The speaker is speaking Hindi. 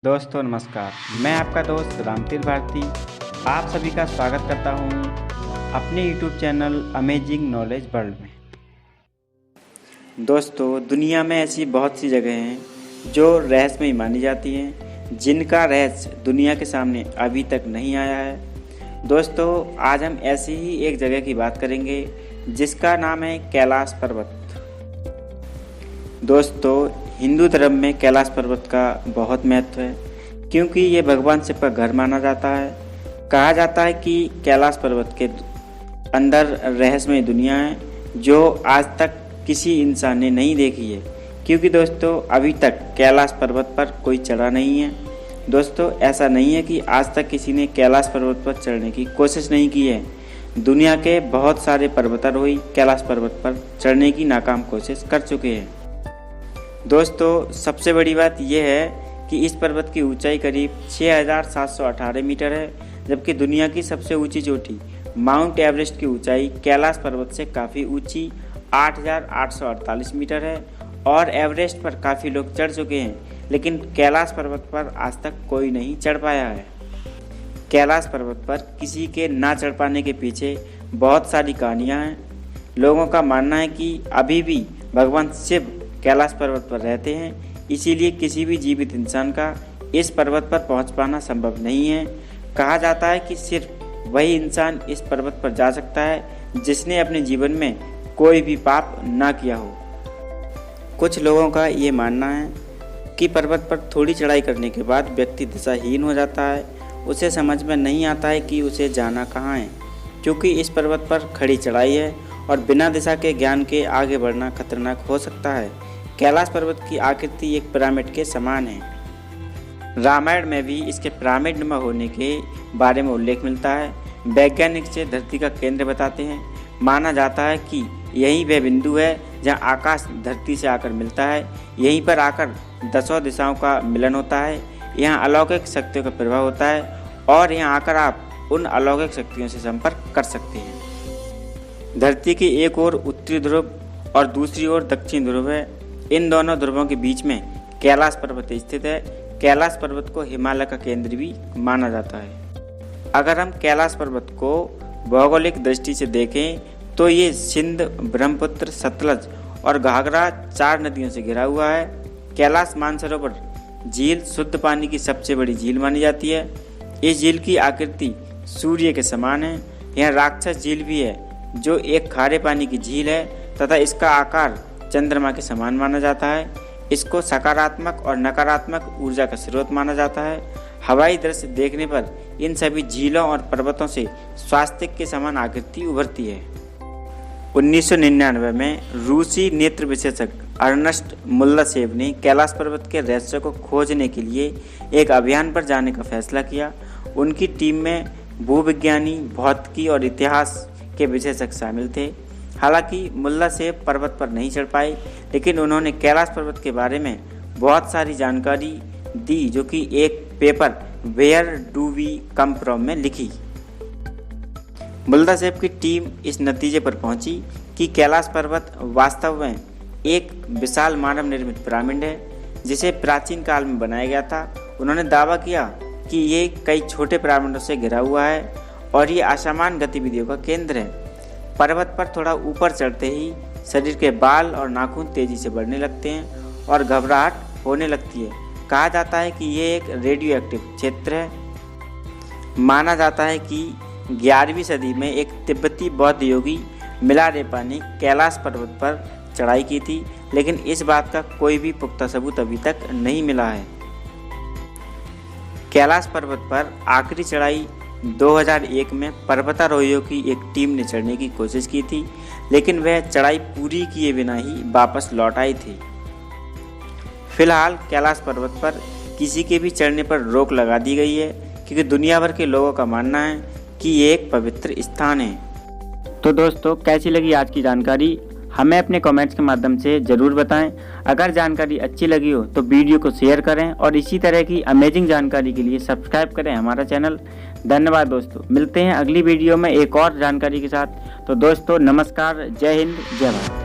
दोस्तों नमस्कार, मैं आपका दोस्त रामतीर्थ भारती आप सभी का स्वागत करता हूं अपने YouTube channel amazing knowledge world में। दोस्तों दुनिया में ऐसी बहुत सी जगह हैं जो रहस्यमयी मानी जाती हैं, जिनका रहस्य दुनिया के सामने अभी तक नहीं आया है। दोस्तों आज हम ऐसी ही एक जगह की बात करेंगे जिसका नाम है कैलाश पर्वत। दोस्तों हिंदू धर्म में कैलाश पर्वत का बहुत महत्व है, क्योंकि ये भगवान शिव का घर माना जाता है। कहा जाता है कि कैलाश पर्वत के अंदर रहस्यमय दुनिया है जो आज तक किसी इंसान ने नहीं देखी है, क्योंकि दोस्तों अभी तक कैलाश पर्वत पर कोई चढ़ा नहीं है। दोस्तों ऐसा नहीं है कि आज तक किसी ने कैलाश पर्वत पर चढ़ने की कोशिश नहीं की है। दुनिया के बहुत सारे पर्वतारोही कैलाश पर्वत पर चढ़ने की नाकाम कोशिश कर चुके हैं। दोस्तों सबसे बड़ी बात यह है कि इस पर्वत की ऊंचाई करीब 6,718 मीटर है, जबकि दुनिया की सबसे ऊंची चोटी माउंट एवरेस्ट की ऊंचाई कैलाश पर्वत से काफ़ी ऊंची 8,848 मीटर है। और एवरेस्ट पर काफ़ी लोग चढ़ चुके हैं, लेकिन कैलाश पर्वत पर आज तक कोई नहीं चढ़ पाया है। कैलाश पर्वत पर किसी के ना चढ़ पाने के पीछे बहुत सारी कहानियाँ हैं। लोगों का मानना है कि अभी भी भगवान शिव कैलाश पर्वत पर रहते हैं, इसीलिए किसी भी जीवित इंसान का इस पर्वत पर पहुंच पाना संभव नहीं है। कहा जाता है कि सिर्फ वही इंसान इस पर्वत पर जा सकता है जिसने अपने जीवन में कोई भी पाप ना किया हो। कुछ लोगों का ये मानना है कि पर्वत पर थोड़ी चढ़ाई करने के बाद व्यक्ति दिशाहीन हो जाता है, उसे समझ में नहीं आता है कि उसे जाना कहाँ है, क्योंकि इस पर्वत पर खड़ी चढ़ाई है और बिना दिशा के ज्ञान के आगे बढ़ना खतरनाक हो सकता है। कैलाश पर्वत की आकृति एक पिरामिड के समान है। रामायण में भी इसके पिरामिड नुमा होने के बारे में उल्लेख मिलता है। वैज्ञानिक इसे धरती का केंद्र बताते हैं। माना जाता है कि यही वह बिंदु है जहां आकाश धरती से आकर मिलता है। यहीं पर आकर 10 दिशाओं का मिलन होता है। यहाँ अलौकिक शक्तियों का प्रभाव होता है और यहाँ आकर आप उन अलौकिक शक्तियों से संपर्क कर सकते हैं। धरती की एक ओर उत्तरी ध्रुव और दूसरी ओर दक्षिण ध्रुव है। इन दोनों ध्रुवों के बीच में कैलाश पर्वत स्थित है। कैलाश पर्वत को हिमालय का केंद्र भी माना जाता है। अगर हम कैलाश पर्वत को भौगोलिक दृष्टि से देखें तो ये सिंध, ब्रह्मपुत्र, सतलज और घाघरा 4 नदियों से घिरा हुआ है। कैलाश मानसरोवर झील शुद्ध पानी की सबसे बड़ी झील मानी जाती है। इस झील की आकृति सूर्य के समान है। यहाँ राक्षस झील भी है जो एक खारे पानी की झील है तथा इसका आकार चंद्रमा के समान माना जाता है। इसको सकारात्मक और नकारात्मक ऊर्जा का स्रोत माना जाता है। हवाई दृश्य देखने पर इन सभी झीलों और पर्वतों से स्वास्तिक के समान आकृति उभरती है। 1999 में रूसी नेत्र विशेषज्ञ अर्नस्ट मुल्लासेव ने कैलाश पर्वत के रहस्य को खोजने के लिए एक अभियान पर जाने का फैसला किया। उनकी टीम में भूविज्ञानी, भौतिकी और इतिहास के विशेषज्ञ शामिल थे। हालांकि मुल्लासेव पर्वत पर नहीं चढ़ पाए, लेकिन उन्होंने कैलाश पर्वत के बारे में बहुत सारी जानकारी दी, जो कि एक paper where do we come from में लिखी। मुल्लासेव की टीम इस नतीजे पर पहुंची कि कैलाश पर्वत वास्तव में एक विशाल मानव निर्मित पिरामिड है, जिसे प्राचीन काल में बनाया गया था। उन्होंने दावा किया कि ये कई छोटे पिरामिडों से घिरा हुआ है और ये असामान्य गतिविधियों का केंद्र है। पर्वत पर थोड़ा ऊपर चढ़ते ही शरीर के बाल और नाखून तेजी से बढ़ने लगते हैं और घबराहट होने लगती है। कहा जाता है कि ये एक रेडियो एक्टिव क्षेत्र है। माना जाता है कि 11वीं सदी में एक तिब्बती बौद्ध योगी मिलारेपा ने कैलाश पर्वत पर चढ़ाई की थी, लेकिन इस बात का कोई भी पुख्ता सबूत अभी तक नहीं मिला है। कैलाश पर्वत पर आखिरी चढ़ाई 2001 में पर्वतारोहियों की एक टीम ने चढ़ने की कोशिश की थी, लेकिन वह चढ़ाई पूरी किए बिना ही वापस लौट आई थी। फिलहाल कैलाश पर्वत पर किसी के भी चढ़ने पर रोक लगा दी गई है, क्योंकि दुनिया भर के लोगों का मानना है कि ये एक पवित्र स्थान है। तो दोस्तों कैसी लगी आज की जानकारी, हमें अपने कमेंट्स के माध्यम से ज़रूर बताएं। अगर जानकारी अच्छी लगी हो तो वीडियो को शेयर करें और इसी तरह की अमेजिंग जानकारी के लिए सब्सक्राइब करें हमारा चैनल। धन्यवाद दोस्तों, मिलते हैं अगली वीडियो में एक और जानकारी के साथ। तो दोस्तों नमस्कार, जय हिंद, जय भारत।